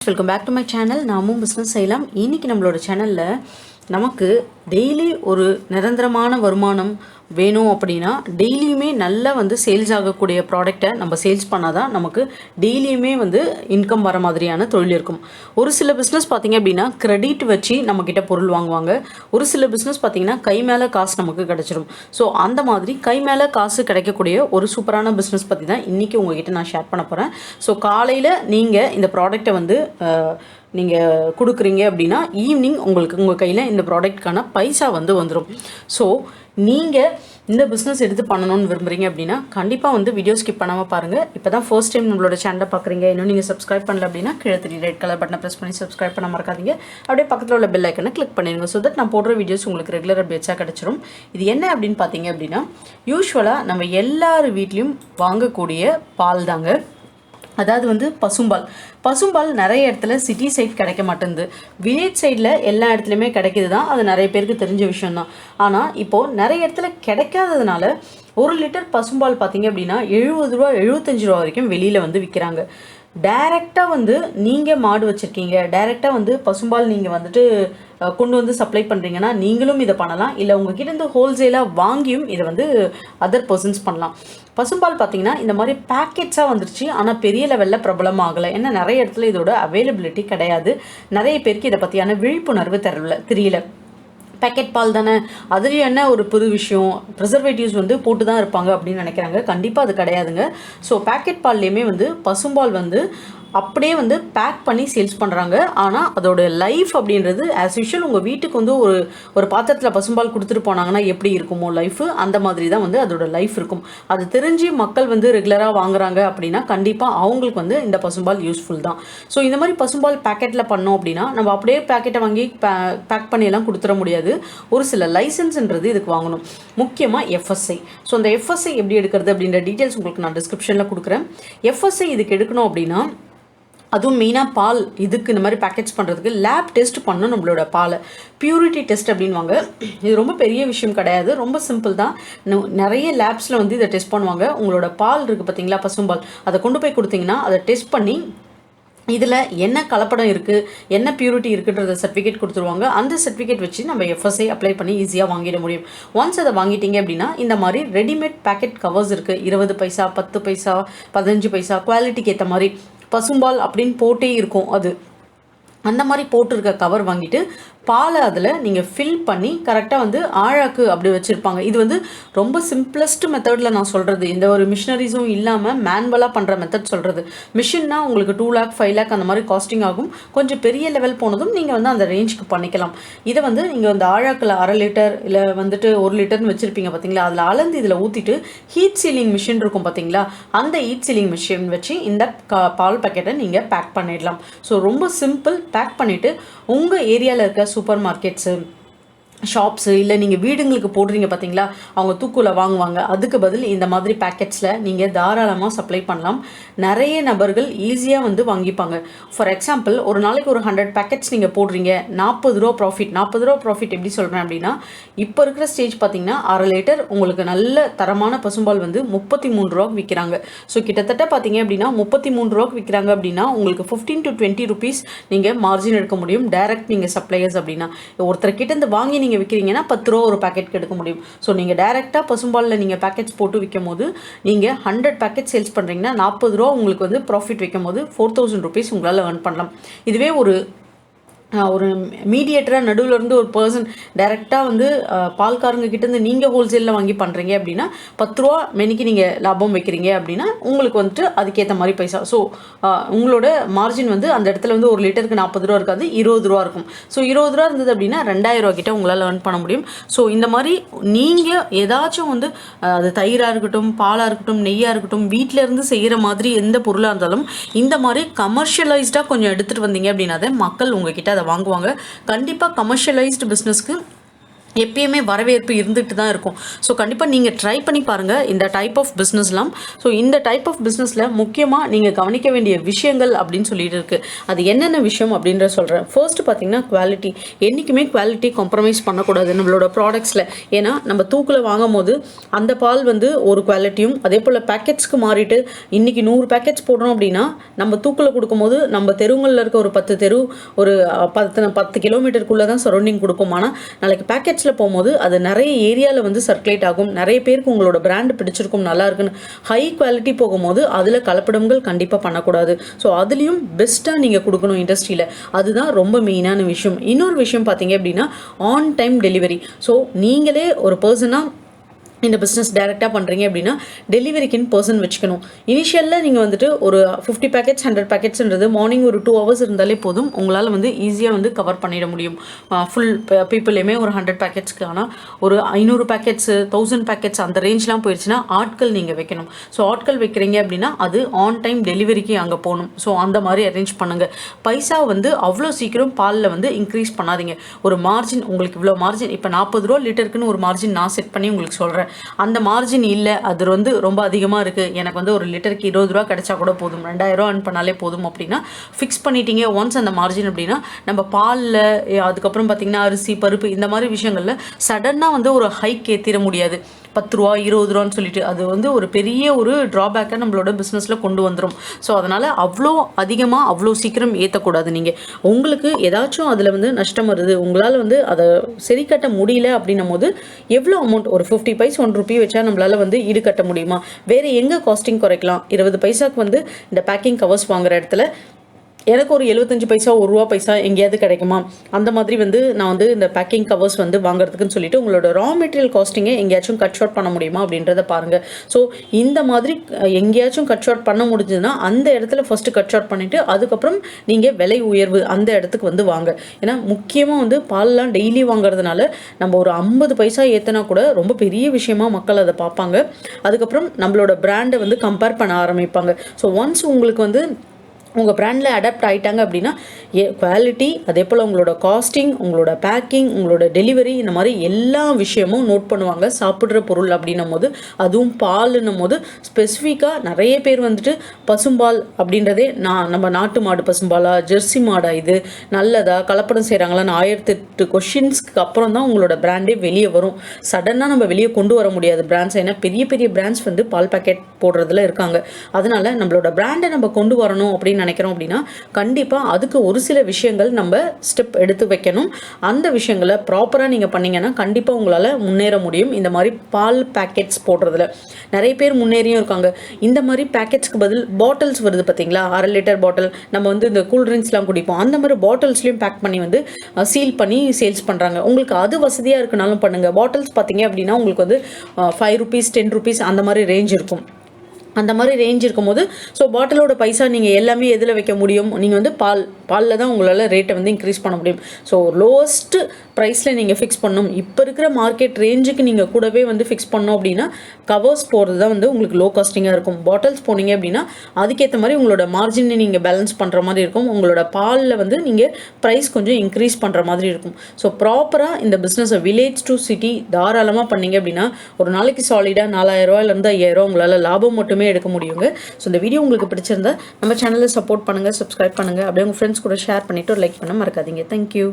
Welcome back to my channel. நாமும் business செய்யலாம். இன்றைக்கி நம்மளோட சேனலில் நமக்கு டெய்லி ஒரு நிரந்தரமான வருமானம் வேணும் அப்படின்னா டெய்லியுமே நல்லா சேல்ஸ் ஆகக்கூடிய ப்ராடக்டை நம்ம சேல்ஸ் பண்ணால் தான் நமக்கு டெய்லியுமே இன்கம் வர மாதிரியான தொழில் இருக்கும். ஒரு சில பிஸ்னஸ் பார்த்திங்க அப்படின்னா கிரெடிட் வச்சு நம்மக்கிட்ட பொருள் வாங்குவாங்க. ஒரு சில பிஸ்னஸ் பார்த்திங்கன்னா கை மேலே காசு நமக்கு கிடச்சிரும். ஸோ அந்த மாதிரி கை மேலே காசு கிடைக்கக்கூடிய ஒரு சூப்பரான பிஸ்னஸ் பற்றி தான் இன்றைக்கி உங்கள்கிட்ட நான் ஷேர் பண்ண போகிறேன். ஸோ காலையில் நீங்கள் இந்த ப்ராடக்டை நீங்கள் கொடுக்குறீங்க அப்படின்னா ஈவினிங் உங்கள் கையில் இந்த ப்ராடக்ட்கான பைசா வந்துடும். ஸோ நீங்கள் இந்த பிஸ்னஸ் எடுத்து பண்ணணும்னு விரும்புகிறீங்க அப்படின்னா கண்டிப்பாக வீடியோ ஸ்கிப் பண்ணாமல் பாருங்கள். இப்போ தான் ஃபர்ஸ்ட் டைம் நம்மளோட சேனலை பார்க்குறீங்க, இன்னும் நீங்கள் சப்ஸ்கிரைப் பண்ணல அப்படின்னா கீழே ரெட் கலர் பட்டனை ப்ரெஸ் பண்ணி சப்ஸ்கிரைப் பண்ண மறக்காதீங்க. அப்படியே பக்கத்தில் உள்ள பெல் ஐக்கனை கிளிக் பண்ணிடுங்க. ஸோ தட் நான் போடுற வீடியோஸ் உங்களுக்கு ரெகுலர் அப்டேட்ஸாக கிடச்சிரும். இது என்ன அப்படின்னு பார்த்தீங்க அப்படின்னா யூஸ்வலாக நம்ம எல்லார் வீட்லேயும் வாங்கக்கூடிய பால் தாங்க. அதாவது பசும்பால் நிறைய இடத்துல சிட்டி சைட் கிடைக்க மாட்டேங்குது. வில்லேஜ் சைடில் எல்லா இடத்துலையுமே கிடைக்கிது தான். அது நிறைய பேருக்கு தெரிஞ்ச விஷயம்தான். ஆனால் இப்போது நிறைய இடத்துல கிடைக்காததுனால 1 லிட்டர் பசும்பால் பார்த்திங்க அப்படின்னா 70 ரூபா 75 ரூபா வரைக்கும் வெளியில் விற்கிறாங்க. டைரெக்டாக நீங்கள் மாடு வச்சுருக்கீங்க, டைரெக்டாக பசும்பால் நீங்கள் கொண்டு சப்ளை பண்ணுறீங்கன்னா நீங்களும் இதை பண்ணலாம். இல்லை உங்ககிட்ட ஹோல்சேலாக வாங்கியும் இதை அதர் பர்சன்ஸ் பண்ணலாம். பசும்பால் பார்த்திங்கன்னா இந்த மாதிரி பேக்கெட்ஸாக வந்துருச்சு. ஆனால் பெரிய லெவலில் பிரபலம் ஆகலை. ஏன்னா நிறைய இடத்துல இதோட அவைலபிலிட்டி கிடையாது. நிறைய பேருக்கு இதை பற்றியான விழிப்புணர்வு தெரியல. பேக்கெட் பால் தானே, அதுலேயும் என்ன ஒரு புது விஷயம், ப்ரிசர்வேட்டிவ்ஸ் போட்டு தான் இருப்பாங்க அப்படின்னு நினைக்கிறாங்க. கண்டிப்பாக அது கிடையாதுங்க. ஸோ பேக்கெட் பால்லேயுமே பசும்பால் அப்படியே பேக் பண்ணி சேல்ஸ் பண்ணுறாங்க. ஆனால் அதோட லைஃப் அப்படின்றது ஆஸ் யூஷுவல் உங்கள் வீட்டுக்கு ஒரு பாத்திரத்தில் பசும்பால் கொடுத்துட்டு போனாங்கன்னா எப்படி இருக்குமோ லைஃபு, அந்த மாதிரி தான் அதோட லைஃப் இருக்கும். அது தெரிஞ்சு மக்கள் ரெகுலராக வாங்குறாங்க அப்படின்னா கண்டிப்பாக அவங்களுக்கு இந்த பசும்பால் யூஸ்ஃபுல் தான். ஸோ இந்த மாதிரி பசும்பால் பேக்கெட்டில் பண்ணோம் அப்படின்னா நம்ம அப்படியே பேக்கெட்டை வாங்கி பேக் பண்ணியெல்லாம் கொடுத்துட முடியாது. ஒரு சில லைசன்ஸ்ன்றது இதுக்கு வாங்கணும். முக்கியமாக FSSAI. ஸோ அந்த FSSAI எப்படி எடுக்கிறது அப்படின்ற டீட்டெயில்ஸ் உங்களுக்கு நான் டிஸ்கிரிப்ஷனில் கொடுக்குறேன். FSSAI இதுக்கு எடுக்கணும் அப்படின்னா அதுவும் மெயினாக பால் இதுக்கு இந்த மாதிரி பேக்கெட்ஸ் பண்ணுறதுக்கு லேப் டெஸ்ட் பண்ணணும். நம்மளோட பாலை பியூரிட்டி டெஸ்ட் அப்படின்வாங்க. இது ரொம்ப பெரிய விஷயம் கிடையாது, ரொம்ப சிம்பிள் தான். நிறைய லேப்ஸில் இதை டெஸ்ட் பண்ணுவாங்க. உங்களோட பால் இருக்குது பார்த்தீங்களா, பசும்பால், அதை கொண்டு போய் கொடுத்தீங்கன்னா அதை டெஸ்ட் பண்ணி இதில் என்ன கலப்படம் இருக்குது, என்ன பியூரிட்டி இருக்குன்றத சர்டிஃபிகேட் கொடுத்துருவாங்க. அந்த சர்டிஃபிகேட் வச்சு நம்ம FSSAI அப்ளை பண்ணி ஈஸியாக வாங்கிட முடியும். ஒன்ஸ் அதை வாங்கிட்டீங்க அப்படின்னா இந்த மாதிரி ரெடிமேட் பேக்கெட் கவர்ஸ் இருக்குது. 20 பைசா 10 பைசா 15 பைசா குவாலிட்டிக்கு ஏற்ற மாதிரி பசும்பால் அப்படின்னு போட்டே இருக்கும். அது அந்த மாதிரி போட்டிருக்க கவர் வாங்கிட்டு பாலை அதில் நீங்கள் ஃபில் பண்ணி கரெக்டாக ஆழாக்கு அப்படி வச்சுருப்பாங்க. இது ரொம்ப சிம்பிளஸ்ட் மெத்தடில் நான் சொல்கிறது. இந்த ஒரு மிஷினரிஸும் இல்லாமல் மேனுவலாக பண்ணுற மெத்தட் சொல்கிறது. மிஷின்னா உங்களுக்கு 2 lakh 5 lakh அந்த மாதிரி காஸ்டிங் ஆகும். கொஞ்சம் பெரிய லெவல் போனதும் நீங்கள் அந்த ரேஞ்சுக்கு பண்ணிக்கலாம். இதை நீங்கள் ஆழாக்கில் 1/2 லிட்டர் இல்லை 1 லிட்டர்னு வச்சுருப்பீங்க பார்த்தீங்களா, அதில் அளந்து இதில் ஊற்றிட்டு ஹீட் சீலிங் மிஷின் இருக்கும் பார்த்தீங்களா, அந்த ஹீட் சீலிங் மிஷின் வச்சு இந்த பால் பேக்கெட்டை நீங்கள் பேக் பண்ணிடலாம். ஸோ ரொம்ப சிம்பிள். பேக் பண்ணிவிட்டு உங்கள் ஏரியாவில் இருக்க சூப்பர் மார்க்கெட்ஸு, ஷாப்ஸு, இல்லை நீங்கள் வீடுங்களுக்கு போடுறீங்க பார்த்தீங்களா, அவங்க தூக்குல வாங்குவாங்க. அதுக்கு பதில் இந்த மாதிரி பேக்கெட்ஸில் நீங்கள் தாராளமாக சப்ளை பண்ணலாம். நிறைய நபர்கள் ஈஸியாக வாங்கிப்பாங்க. ஃபார் எக்ஸாம்பிள் ஒரு நாளைக்கு ஒரு 100 பேக்கெட்ஸ் நீங்கள் போடுறீங்க, 40 ரூபா ப்ராஃபிட். 40 ரூபா ப்ராஃபிட் எப்படி சொல்கிறேன் அப்படின்னா, இப்போ இருக்கிற ஸ்டேஜ் பார்த்தீங்கன்னா 1/2 லிட்டர் உங்களுக்கு நல்ல தரமான பசும்பால் 33 ரூபாய்க்கு விற்கிறாங்க. ஸோ கிட்டத்தட்ட பார்த்தீங்க அப்படின்னா 33 ரூபாய்க்கு விற்கிறாங்க அப்படின்னா உங்களுக்கு 15 to 20 rupees நீங்கள் மார்ஜின் எடுக்க முடியும். டைரக்ட் நீங்கள் சப்ளையர்ஸ் அப்படின்னா ஒருத்தர் கிட்டேருந்து வாங்கி நீங்கள் விற்கிறீங்கன்னா 10 ரூபா ஒரு பேக்கெட் எடுக்க முடியும். ஸோ நீங்கள் டைரெக்டாக பசும்பாலில் நீங்கள் பேக்கெட்ஸ் போட்டு விற்கும் போது நீங்கள் 100 பேக்கெட் சேல்ஸ் பண்ணுறீங்கன்னா 40 ரூபா உங்களுக்கு ப்ராஃபிட் வைக்கும் போது 4000 rupees உங்களால் earn பண்ணலாம். இதுவே ஒரு மீடியேட்டராக நடுவில் இருந்து ஒரு பர்சன் டைரெக்டாக பால்காரங்க கிட்டேருந்து நீங்கள் ஹோல்சேலில் வாங்கி பண்ணுறீங்க அப்படின்னா 10 ரூபா மெனிக்கு நீங்கள் லாபம் வைக்கிறீங்க அப்படின்னா உங்களுக்கு அதுக்கேற்ற மாதிரி பைசா. ஸோ உங்களோட மார்ஜின் அந்த இடத்துல 1 லிட்டருக்கு 40 ரூபா இருக்காது, 20 ரூபா இருக்கும். ஸோ 20 ரூபா இருந்தது அப்படின்னா 2000 ரூபா கிட்ட உங்களால் earn பண்ண முடியும். ஸோ இந்த மாதிரி நீங்கள் ஏதாச்சும் அது தயிராக இருக்கட்டும், பாலாக இருக்கட்டும், நெய்யாக இருக்கட்டும், வீட்டில் இருந்து செய்கிற மாதிரி எந்த பொருளாக இருந்தாலும் இந்த மாதிரி கமர்ஷியலைஸ்டாக கொஞ்சம் எடுத்துகிட்டு வந்தீங்க அப்படின்னா மக்கள் உங்ககிட்ட அதை வாங்குவாங்க. கண்டிப்பாக கமர்ஷியலைஸ்டு பிஸ்னஸ்க்கு எப்பயுமே வரவேற்பு இருந்துட்டு தான் இருக்கும். ஸோ கண்டிப்பாக நீங்கள் ட்ரை பண்ணி பாருங்கள் இந்த டைப் ஆஃப் பிஸ்னஸ்லாம். ஸோ இந்த டைப் ஆஃப் பிஸ்னஸில் முக்கியமாக நீங்கள் கவனிக்க வேண்டிய விஷயங்கள் அப்படின்னு சொல்லிட்டு இருக்குது. அது என்னென்ன விஷயம் அப்படின்ற சொல்கிறேன். ஃபர்ஸ்ட்டு பார்த்தீங்கன்னா குவாலிட்டி. என்றைக்குமே குவாலிட்டி காம்ப்ரமைஸ் பண்ணக்கூடாது நம்மளோட ப்ராடக்ட்ஸில். ஏன்னா நம்ம தூக்கில் வாங்கும் போது அந்த பால் வந்து ஒரு குவாலிட்டியும், அதே போல் பேக்கெட்ஸ்க்கு மாறிட்டு இன்றைக்கி 100 பேக்கெட்ஸ் போடுறோம் அப்படின்னா நம்ம தூக்கில் கொடுக்கும்போது நம்ம தெருங்களில் இருக்க ஒரு 10 தெரு ஒரு 10 கிலோமீட்டருக்குள்ளே தான் சரௌண்டிங் கொடுப்போம். ஆனால் நாளைக்கு பேக்கெட்ஸ் போகும்போது அது நிறைய ஏரியாவில் வந்து சர்க்குலேட் ஆகும். நிறைய பேருக்கு உங்களோட பிராண்ட் பிடிச்சிருக்கும், நல்லா இருக்குன்னு. ஹை குவாலிட்டி போகும்போது அதில் கலப்படங்கள் கண்டிப்பாக பண்ணக்கூடாது. ஸோ அதுலேயும் பெஸ்ட்டாக நீங்கள் கொடுக்கணும் இண்டஸ்ட்ரியில். அதுதான் ரொம்ப மெயினான விஷயம். இன்னொரு விஷயம் பார்த்தீங்க அப்படின்னா ஆன் டைம் டெலிவரி. ஸோ நீங்களே ஒரு பர்சனாக இந்த பிஸ்னஸ் டைரெக்டாக பண்ணுறீங்க அப்படின்னா டெலிவரிக்குன்னு பர்சன் வச்சுக்கணும். இனிஷியலில் நீங்கள் வந்துட்டு ஒரு 50 பேக்கெட்ஸ் 100 பேக்கெட்ஸ்ன்றது மார்னிங் ஒரு 2 hours இருந்தாலே போதும். உங்களால் வந்து ஈஸியாக வந்து கவர் பண்ணிட முடியும். ஃபுல் பீப்புளையுமே ஒரு 100 பேக்கெட்ஸ்க்கு. ஆனால் ஒரு 500 பேக்கெட்ஸு 1000 பேக்கெட்ஸ் அந்த ரேஞ்ச்லாம் போயிடுச்சுன்னா ஆட்கள் நீங்கள் வைக்கணும். ஸோ ஆட்கள் வைக்கிறீங்க அப்படின்னா அது ஆன் டைம் டெலிவரிக்கு அங்கே போகணும். ஸோ அந்த மாதிரி அரேஞ்ச் பண்ணுங்கள். பைசா வந்து அவ்வளோ சீக்கிரம் பாலில் வந்து இன்க்ரீஸ் பண்ணாதீங்க. ஒரு மார்ஜின் உங்களுக்கு இவ்வளோ மார்ஜின், இப்போ 40 ரூபா லிட்டருக்குன்னு ஒரு மார்ஜின் நான் செட் பண்ணி உங்களுக்கு சொல்கிறேன். அந்த மார்ஜின் இல்லை, அது வந்து ரொம்ப அதிகமாக இருக்குது, எனக்கு வந்து ஒரு லிட்டருக்கு 20 ரூபா கிடைச்சா கூட போதும், 2000 ரூபா earn பண்ணாலே போதும் அப்படின்னா ஃபிக்ஸ் பண்ணிட்டீங்க ஒன்ஸ் அந்த மார்ஜின் அப்படின்னா நம்ம பாலில் அதுக்கப்புறம் பார்த்திங்கன்னா அரிசி பருப்பு இந்த மாதிரி விஷயங்களில் சடனாக வந்து ஒரு ஹைக் ஏற்றிட முடியாது. 10 ரூபா 20 ரூபான்னு சொல்லிட்டு அது வந்து ஒரு பெரிய ஒரு ட்ராபேக்காக நம்மளோட பிஸ்னஸில் கொண்டு வந்துடும். ஸோ அதனால் அவ்வளோ அதிகமாக அவ்வளோ சீக்கிரம் ஏற்றக்கூடாது. நீங்கள் உங்களுக்கு ஏதாச்சும் அதில் வந்து நஷ்டம் வருது, உங்களால் வந்து அதை சரி கட்ட முடியல அப்படின்னும் போது எவ்வளோ அமௌண்ட், ஒரு 50 பைசா 1 ரூபி வச்சா நம்மளால் வந்து ஈடுகட்ட முடியுமா? வேறு எங்கே காஸ்டிங் குறைக்கலாம்? 20 பைசாக்கு வந்து இந்த பேக்கிங் கவர்ஸ் வாங்குற இடத்துல எனக்கு ஒரு 75 பைசா 1 ரூபா பைசா எங்கேயாவது கிடைக்குமா? அந்த மாதிரி வந்து நான் வந்து இந்த பேக்கிங் கவர்ஸ் வந்து வாங்குறதுக்குன்னு சொல்லிட்டு உங்களோட ரா மெட்டீரியல் காஸ்டிங்கை எங்கேயாச்சும் கட் ஷார்ட் பண்ண முடியுமா அப்படின்றத பாருங்கள். ஸோ இந்த மாதிரி எங்கேயாச்சும் கட் ஷார்ட் பண்ண முடிஞ்சதுன்னா அந்த இடத்துல ஃபஸ்ட்டு கட் ஷார்ட் பண்ணிவிட்டு அதுக்கப்புறம் நீங்கள் விலை உயர்வு அந்த இடத்துக்கு வந்து வாங்க. ஏன்னா முக்கியமாக வந்து பால்லாம் டெய்லி வாங்குறதுனால நம்ம ஒரு 50 பைசா ஏற்றினா கூட ரொம்ப பெரிய விஷயமா மக்கள் அதை பார்ப்பாங்க. அதுக்கப்புறம் நம்மளோட பிராண்டை வந்து கம்பேர் பண்ண ஆரம்பிப்பாங்க. ஸோ ஒன்ஸ் உங்களுக்கு வந்து உங்கள் பிராண்டில் அடாப்ட் ஆகிட்டாங்க அப்படின்னா குவாலிட்டி, அதே போல் உங்களோட காஸ்டிங், உங்களோட பேக்கிங், உங்களோட டெலிவரி, இந்த மாதிரி எல்லா விஷயமும் நோட் பண்ணுவாங்க. சாப்பிட்ற பொருள் அப்படின்னும் போது, அதுவும் பால்னும் போது ஸ்பெசிஃபிக்காக நிறைய பேர் வந்துட்டு பசும்பால் அப்படின்றதே நம்ம நாட்டு மாடு பசும்பாலா, ஜெர்சி மாடா, இது நல்லதா, கலப்படம் செய்கிறாங்களான்னு 1008 கொஷின்ஸ்க்கு அப்புறம் தான் உங்களோட பிராண்டே வெளியே வரும். சடனாக நம்ம வெளியே கொண்டு வர முடியாது பிராண்ட்ஸ். ஏன்னா பெரிய பெரிய பிராண்ட்ஸ் வந்து பால் பேக்கெட் போடுறதுல இருக்காங்க. அதனால நம்மளோட பிராண்டை நம்ம கொண்டு வரணும் அப்படின்னு நினைக்கிறோம் அப்படின்னா கண்டிப்பாக அதுக்கு ஒரு சில விஷயங்கள் நம்ம ஸ்டெப் எடுத்து வைக்கணும். அந்த விஷயங்களை ப்ராப்பராக நீங்கள் பண்ணீங்கன்னா கண்டிப்பாக உங்களால் முன்னேற முடியும். இந்த மாதிரி பால் பேக்கெட்ஸ் போடுறதுல நிறைய பேர் முன்னேறியும் இருக்காங்க. இந்த மாதிரி பேக்கெட்ஸ்க்கு பதில் பாட்டில்ஸ் வருது பார்த்தீங்களா, 1/2 லிட்டர் பாட்டில், நம்ம வந்து இந்த கூல்ட்ரிங்க்ஸ்லாம் குடிப்போம், அந்த மாதிரி பாட்டில்ஸ்லையும் பேக் பண்ணி வந்து சீல் பண்ணி சேல்ஸ் பண்ணுறாங்க. உங்களுக்கு அது வசதியாக இருக்குனாலும் பண்ணுங்கள். பாட்டில்ஸ் பார்த்தீங்க அப்படின்னா உங்களுக்கு வந்து 5 rupees 10 rupees அந்த மாதிரி ரேஞ்ச் இருக்கும். அந்த மாதிரி ரேஞ்ச் இருக்கும்போது ஸோ பாட்டிலோட பைசா நீங்கள் எல்லாமே எதில் வைக்க முடியும்? நீங்கள் வந்து பாலில் தான் உங்களால் ரேட்டை வந்து இன்க்ரீஸ் பண்ண முடியும். ஸோ லோவஸ்ட்டு ப்ரைஸில் நீங்கள் ஃபிக்ஸ் பண்ணணும். இப்போ இருக்கிற மார்க்கெட் ரேஞ்சுக்கு நீங்கள் கூடவே வந்து ஃபிக்ஸ் பண்ணோம் அப்படின்னா கவர்ஸ் போகிறது தான் வந்து உங்களுக்கு லோ காஸ்டிங்காக இருக்கும். பாட்டில்ஸ் போனீங்க அப்படின்னா அதுக்கேற்ற மாதிரி உங்களோட மார்ஜினை நீங்கள் பேலன்ஸ் பண்ணுற மாதிரி இருக்கும். உங்களோட பாலில் வந்து நீங்கள் ப்ரைஸ் கொஞ்சம் இன்க்ரீஸ் பண்ணுற மாதிரி இருக்கும். ஸோ ப்ராப்பராக இந்த பிஸ்னஸை வில்லேஜ் டு சிட்டி தாராளமாக பண்ணீங்க அப்படின்னா ஒரு நாளைக்கு சாலிடாக 4000 ரூபாயிலேருந்து 5000 உங்களால் லாபம் மட்டுமே எடுக்க முடியுங்க. ஸோ இந்த வீடியோ உங்களுக்கு பிடிச்சிருந்தா நம்ம சேனலை சப்போர்ட் பண்ணுங்கள், சப்ஸ்கிரைப் பண்ணுங்கள், அப்படியே உங்கள் ஃப்ரெண்ட்ஸ் கூட ஷேர் பண்ணிவிட்டு ஒரு லைக் பண்ண மறக்காதீங்க. தேங்க்யூ.